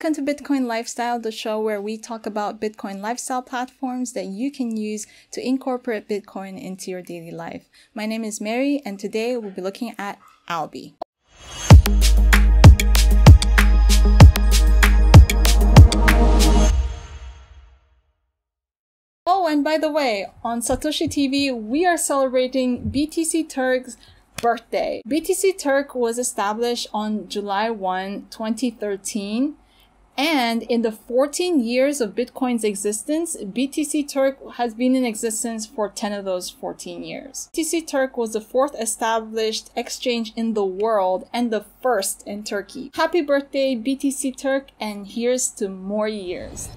Welcome to Bitcoin Lifestyle, the show where we talk about Bitcoin lifestyle platforms that you can use to incorporate Bitcoin into your daily life. My name is Mary, and today we'll be looking at Alby'i. Oh, and by the way, on Satoshi TV, we are celebrating BtcTurk's birthday. BtcTurk was established on July 1, 2013. And in the 14 years of Bitcoin's existence, BtcTurk has been in existence for 10 of those 14 years. BtcTurk was the fourth established exchange in the world and the first in Turkey. Happy birthday, BtcTurk, and here's to more years.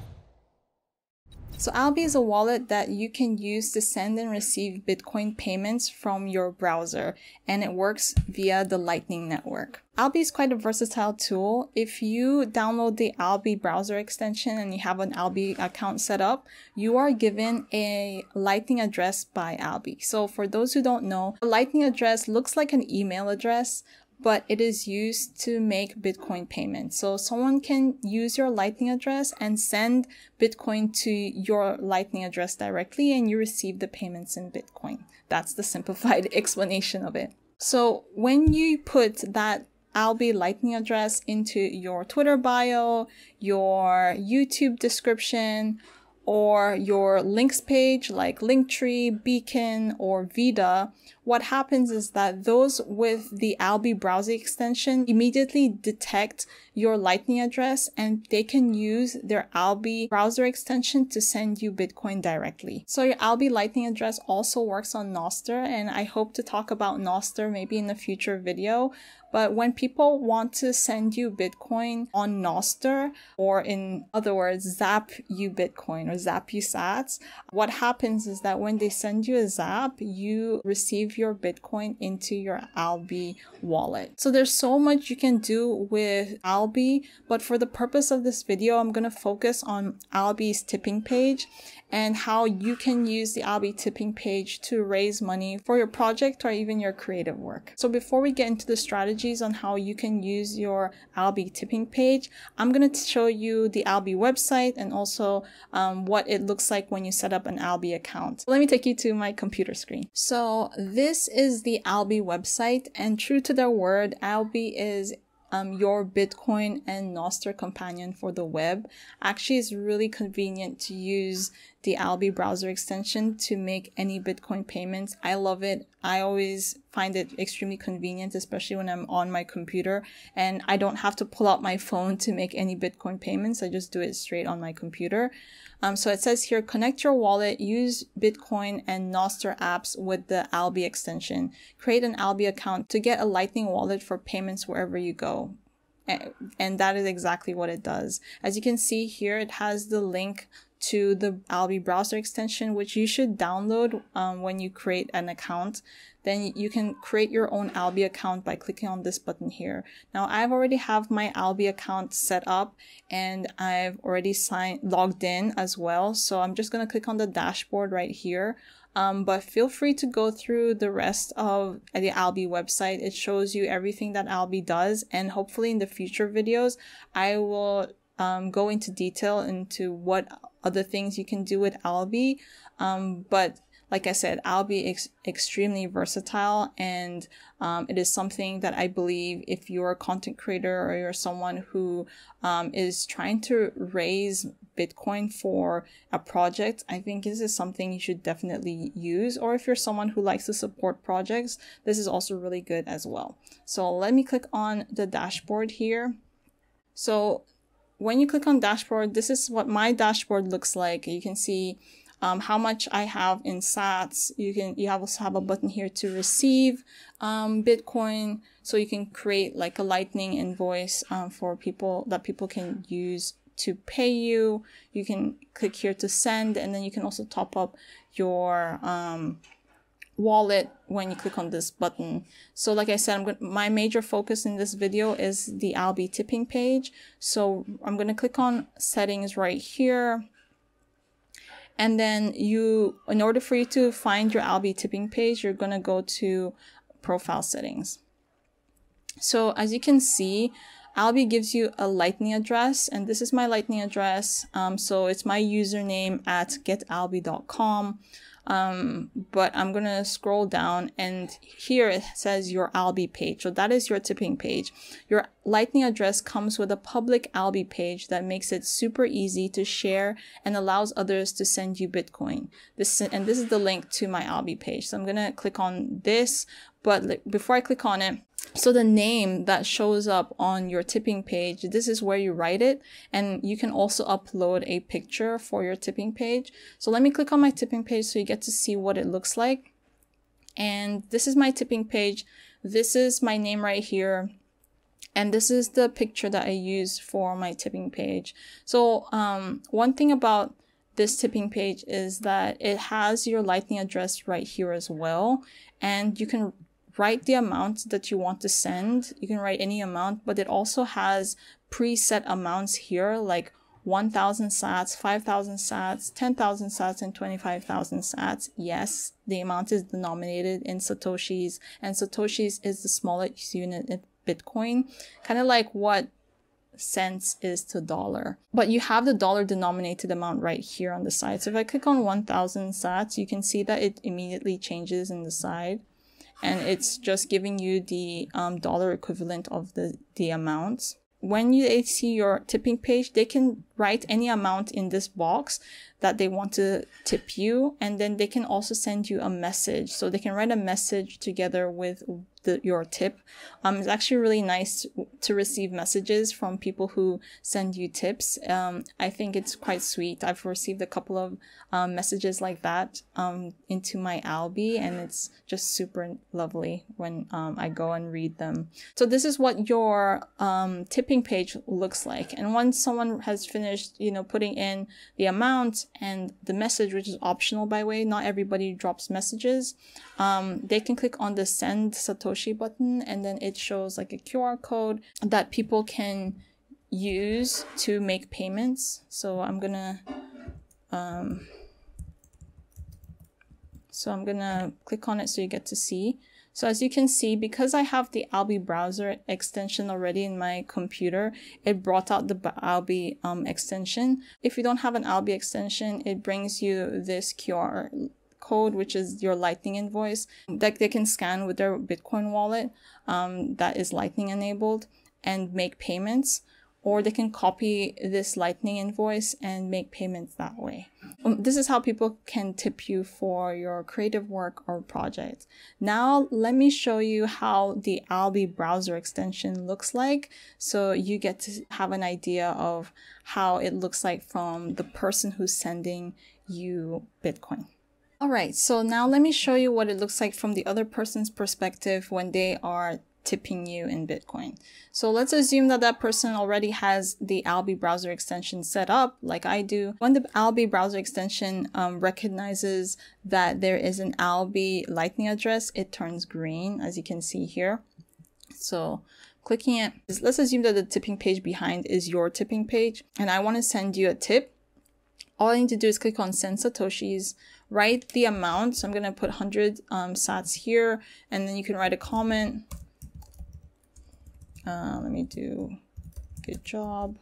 So Alby'i is a wallet that you can use to send and receive Bitcoin payments from your browser, and it works via the Lightning Network. Alby'i is quite a versatile tool. If you download the Alby'i browser extension and you have an Alby'i account set up, you are given a Lightning address by Alby'i. So for those who don't know, a Lightning address looks like an email address, but it is used to make Bitcoin payments. So someone can use your Lightning address and send Bitcoin to your Lightning address directly, and you receive the payments in Bitcoin. That's the simplified explanation of it. So when you put that Alby'i Lightning address into your Twitter bio, your YouTube description, or your links page like Linktree, Beacon, or Vita, what happens is that those with the Alby'i browser extension immediately detect your Lightning address, and they can use their Alby'i browser extension to send you Bitcoin directly. So your Alby'i Lightning address also works on Nostr, and I hope to talk about Nostr maybe in a future video. But when people want to send you Bitcoin on Nostr, or in other words, zap you Bitcoin or zap you sats, what happens is that when they send you a zap, you receive your Bitcoin into your Alby'i wallet. So there's so much you can do with Alby'i, but for the purpose of this video, I'm going to focus on Alby'i's tipping page and how you can use the Alby'i tipping page to raise money for your project or even your creative work. So before we get into the strategies on how you can use your Alby'i tipping page, I'm going to show you the Alby'i website and also what it looks like when you set up an Alby'i account. So let me take you to my computer screen. So this is the Alby'i website, and true to their word, Alby'i is your Bitcoin and Nostr companion for the web. Actually, it's really convenient to use the Alby'i browser extension to make any Bitcoin payments. I love it. I always find it extremely convenient, especially when I'm on my computer and I don't have to pull out my phone to make any Bitcoin payments. I just do it straight on my computer. So it says here, connect your wallet, use Bitcoin and Nostr apps with the Alby'i extension. Create an Alby'i account to get a Lightning wallet for payments wherever you go. And that is exactly what it does. As you can see here, it has the link to the Alby'i browser extension, which you should download when you create an account. Then you can create your own Alby'i account by clicking on this button here. Now, I've already have my Alby'i account set up and I've already logged in as well. So I'm just going to click on the dashboard right here. But feel free to go through the rest of the Alby'i website. It shows you everything that Alby'i does, and hopefully in the future videos, I will go into detail into what other things you can do with Alby'i. But like I said, Alby'i is extremely versatile, and it is something that I believe if you're a content creator or you're someone who is trying to raise Bitcoin for a project, I think this is something you should definitely use. Or if you're someone who likes to support projects, this is also really good as well. So let me click on the dashboard here. So when you click on dashboard, this is what my dashboard looks like. You can see how much I have in sats. You also have a button here to receive Bitcoin, so you can create like a Lightning invoice for people can use to pay you. You can click here to send, and then you can also top up your wallet when you click on this button. So like I said, my major focus in this video is the Alby'i tipping page. So I'm going to click on settings right here. And then in order for you to find your Alby'i tipping page, you're going to go to profile settings. So as you can see, Alby'i gives you a Lightning address, and this is my Lightning address. So it's my username at getalby.com. But I'm gonna scroll down, and here it says your Alby'i page. So that is your tipping page. Your Lightning address comes with a public Alby'i page that makes it super easy to share and allows others to send you Bitcoin. This is the link to my Alby'i page. So I'm gonna click on this, but before I click on it, so the name that shows up on your tipping page, this is where you write it, and you can also upload a picture for your tipping page. So let me click on my tipping page so you get to see what it looks like. And this is my tipping page. This is my name right here. And this is the picture that I use for my tipping page. So one thing about this tipping page is that it has your Lightning address right here as well. And you can write the amount that you want to send. You can write any amount, but it also has preset amounts here, like 1,000 sats, 5,000 sats, 10,000 sats, and 25,000 sats. Yes, the amount is denominated in Satoshis, and Satoshis is the smallest unit in Bitcoin, kind of like what cents is to dollar. But you have the dollar denominated amount right here on the side. So if I click on 1,000 sats, you can see that it immediately changes in the side. And it's just giving you the dollar equivalent of the amounts. When they see your tipping page, they can write any amount in this box that they want to tip you. And then they can also send you a message. So they can write a message together with your tip. It's actually really nice to receive messages from people who send you tips. I think it's quite sweet. I've received a couple of messages like that into my Alby'i, and it's just super lovely when I go and read them. So this is what your tipping page looks like. And once someone has finished, putting in the amount and the message, which is optional, by the way, not everybody drops messages, they can click on the Send Satoshi button, and then it shows like a QR code that people can use to make payments. So I'm gonna click on it so you get to see. So as you can see, because I have the Alby'i browser extension already in my computer, it brought out the Alby'i extension. If you don't have an Alby'i extension, it brings you this QR code, which is your Lightning invoice that they can scan with their Bitcoin wallet that is Lightning enabled and make payments, or they can copy this Lightning invoice and make payments that way. This is how people can tip you for your creative work or project. Now let me show you how the Alby'i browser extension looks like, so you get to have an idea of how it looks like from the person who's sending you Bitcoin. Alright, so now let me show you what it looks like from the other person's perspective when they are tipping you in Bitcoin. So let's assume that that person already has the Alby'i browser extension set up like I do. When the Alby'i browser extension recognizes that there is an Alby'i Lightning address, it turns green, as you can see here. So clicking it, let's assume that the tipping page behind is your tipping page, and I want to send you a tip. All I need to do is click on Send Satoshis, write the amount. So I'm going to put 100 sats here, and then you can write a comment. Let me do good job.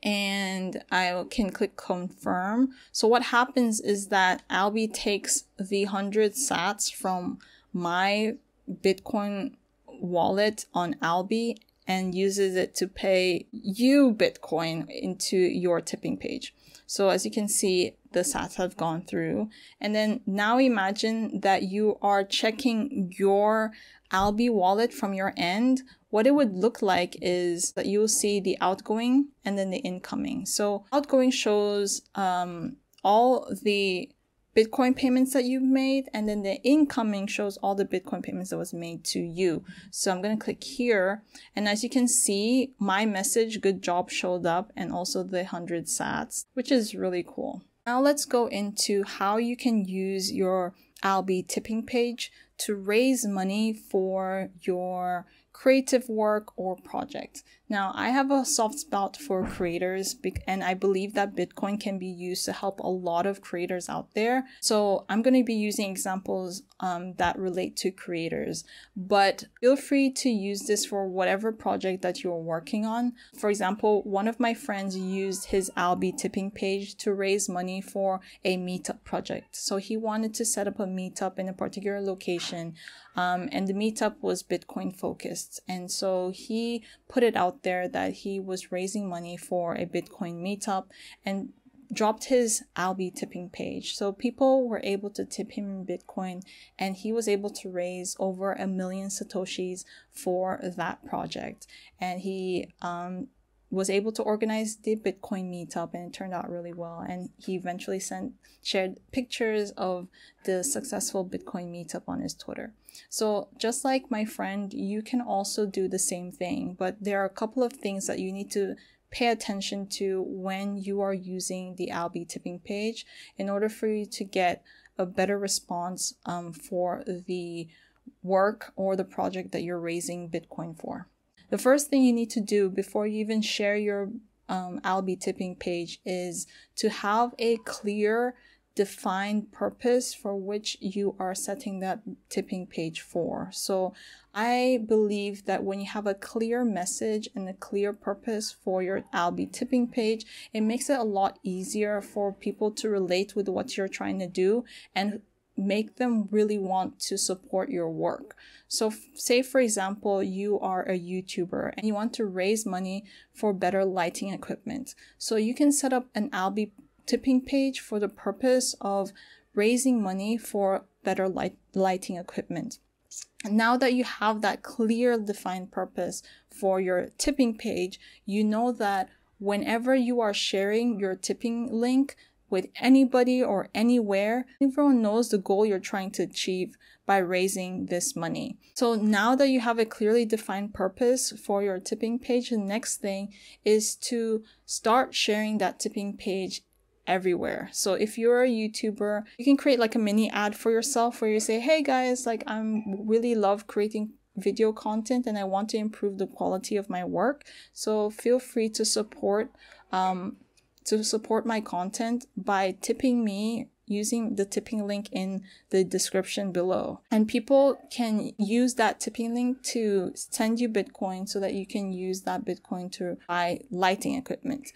And I can click confirm. So what happens is that Alby'i takes the 100 sats from my Bitcoin wallet on Alby'i and uses it to pay you Bitcoin into your tipping page. So as you can see, the sats have gone through. And then now imagine that you are checking your Alby'i wallet from your end. What it would look like is that you'll see the outgoing and then the incoming. So outgoing shows all the Bitcoin payments that you've made, and then the incoming shows all the Bitcoin payments that was made to you. So I'm going to click here, and as you can see, my message, good job, showed up, and also the 100 sats, which is really cool. Now let's go into how you can use your Alby'i tipping page to raise money for your creative work or project. Now, I have a soft spot for creators, and I believe that Bitcoin can be used to help a lot of creators out there. So I'm going to be using examples that relate to creators, but feel free to use this for whatever project that you're working on. For example, one of my friends used his Alby'i tipping page to raise money for a meetup project. So he wanted to set up a meetup in a particular location, and the meetup was Bitcoin focused. And so he put it out there that he was raising money for a Bitcoin meetup and dropped his Alby'i tipping page. So people were able to tip him in Bitcoin, and he was able to raise over 1 million Satoshis for that project. And he was able to organize the Bitcoin meetup, and it turned out really well. And he eventually shared pictures of the successful Bitcoin meetup on his Twitter. So just like my friend, you can also do the same thing, but there are a couple of things that you need to pay attention to when you are using the Alby'i tipping page in order for you to get a better response for the work or the project that you're raising Bitcoin for. The first thing you need to do before you even share your Alby'i tipping page is to have a clear, defined purpose for which you are setting that tipping page for. So I believe that when you have a clear message and a clear purpose for your Alby'i tipping page, it makes it a lot easier for people to relate with what you're trying to do and make them really want to support your work. So say, for example, you are a YouTuber and you want to raise money for better lighting equipment. So you can set up an Alby'i tipping page for the purpose of raising money for better lighting equipment. And now that you have that clear, defined purpose for your tipping page, you know that whenever you are sharing your tipping link with anybody or anywhere, everyone knows the goal you're trying to achieve by raising this money. So now that you have a clearly defined purpose for your tipping page, the next thing is to start sharing that tipping page everywhere. So if you're a YouTuber, you can create like a mini ad for yourself where you say, hey guys, like really love creating video content and I want to improve the quality of my work. So feel free to support my content by tipping me using the tipping link in the description below. And people can use that tipping link to send you Bitcoin so that you can use that Bitcoin to buy lighting equipment.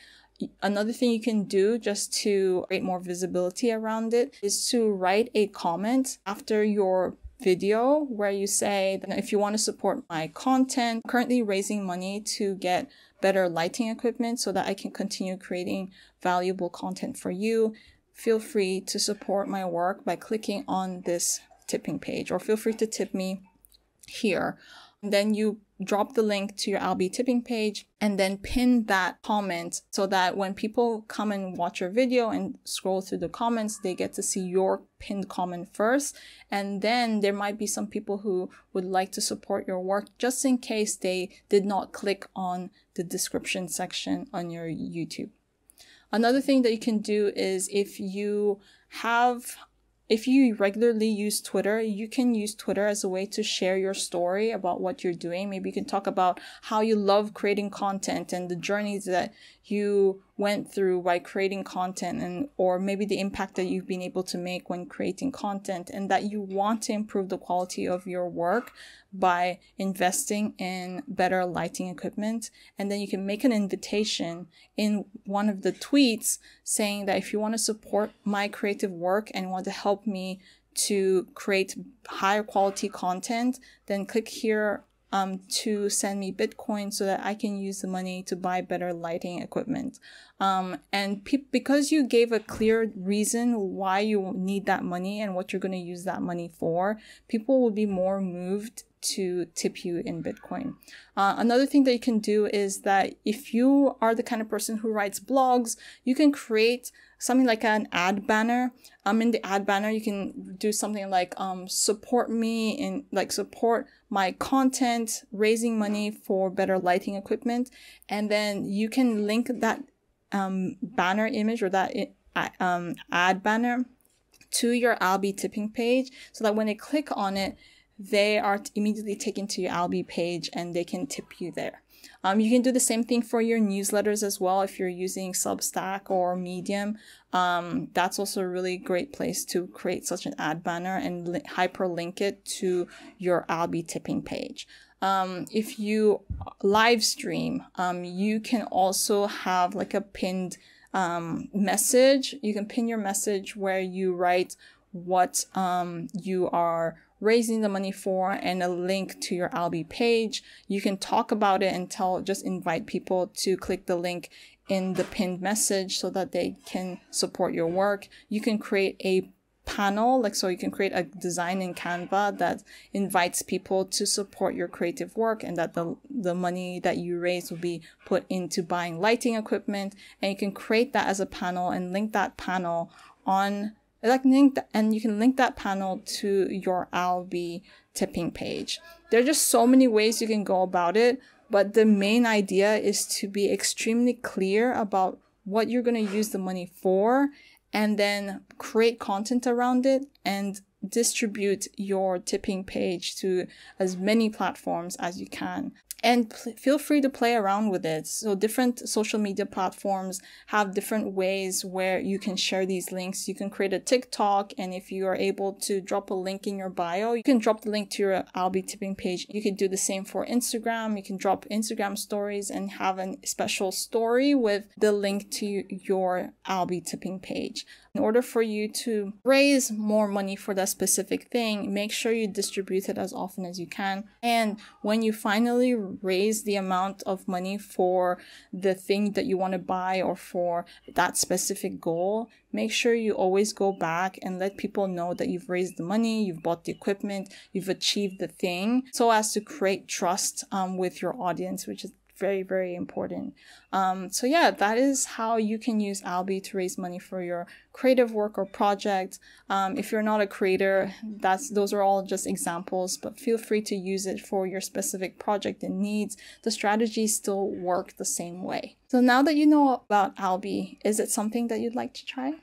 Another thing you can do just to create more visibility around it is to write a comment after your video where you say that if you want to support my content, I'm currently raising money to get better lighting equipment so that I can continue creating valuable content for you. Feel free to support my work by clicking on this tipping page, or feel free to tip me here. And then you drop the link to your Alby'i tipping page and then pin that comment so that when people come and watch your video and scroll through the comments, they get to see your pinned comment first. And then there might be some people who would like to support your work just in case they did not click on the description section on your YouTube. Another thing that you can do is if you regularly use Twitter, you can use Twitter as a way to share your story about what you're doing. Maybe you can talk about how you love creating content and the journeys that you went through by creating content, or maybe the impact that you've been able to make when creating content, and that you want to improve the quality of your work by investing in better lighting equipment. And then you can make an invitation in one of the tweets saying that if you want to support my creative work and want to help me to create higher quality content, then click here to send me Bitcoin so that I can use the money to buy better lighting equipment. And because you gave a clear reason why you need that money and what you're going to use that money for, people will be more moved to tip you in Bitcoin. Another thing that you can do is that if you are the kind of person who writes blogs, you can create something like an ad banner. In the ad banner, you can do something like support me in support my content, raising money for better lighting equipment. And then you can link that banner image or that ad banner to your Alby'i tipping page so that when they click on it, they are immediately taken to your Alby'i page and they can tip you there. You can do the same thing for your newsletters as well. If you're using Substack or Medium, that's also a really great place to create such an ad banner and hyperlink it to your Alby'i tipping page. If you live stream, you can also have like a pinned message. You can pin your message where you write what you are raising the money for and a link to your Alby'i page. You can talk about it and just invite people to click the link in the pinned message so that they can support your work. You can create a panel, so you can create a design in Canva that invites people to support your creative work, and that the money that you raise will be put into buying lighting equipment. And you can create that as a panel and link that panel on and you can link that panel to your Alby'i tipping page. There are just so many ways you can go about it, but the main idea is to be extremely clear about what you're going to use the money for, and then create content around it and distribute your tipping page to as many platforms as you can. And feel free to play around with it. So different social media platforms have different ways where you can share these links. You can create a TikTok, and if you are able to drop a link in your bio, you can drop the link to your Alby'i tipping page. You can do the same for Instagram. You can drop Instagram stories and have a special story with the link to your Alby'i tipping page. In order for you to raise more money for that specific thing, make sure you distribute it as often as you can. And when you finally raise the amount of money for the thing that you want to buy or for that specific goal, make sure you always go back and let people know that you've raised the money, you've bought the equipment, you've achieved the thing, so as to create trust with your audience, which is very, very important. So yeah, that is how you can use Alby'i to raise money for your creative work or project. If you're not a creator, those are all just examples, but feel free to use it for your specific project and needs. The strategies still work the same way. So now that you know about Alby'i, is it something that you'd like to try?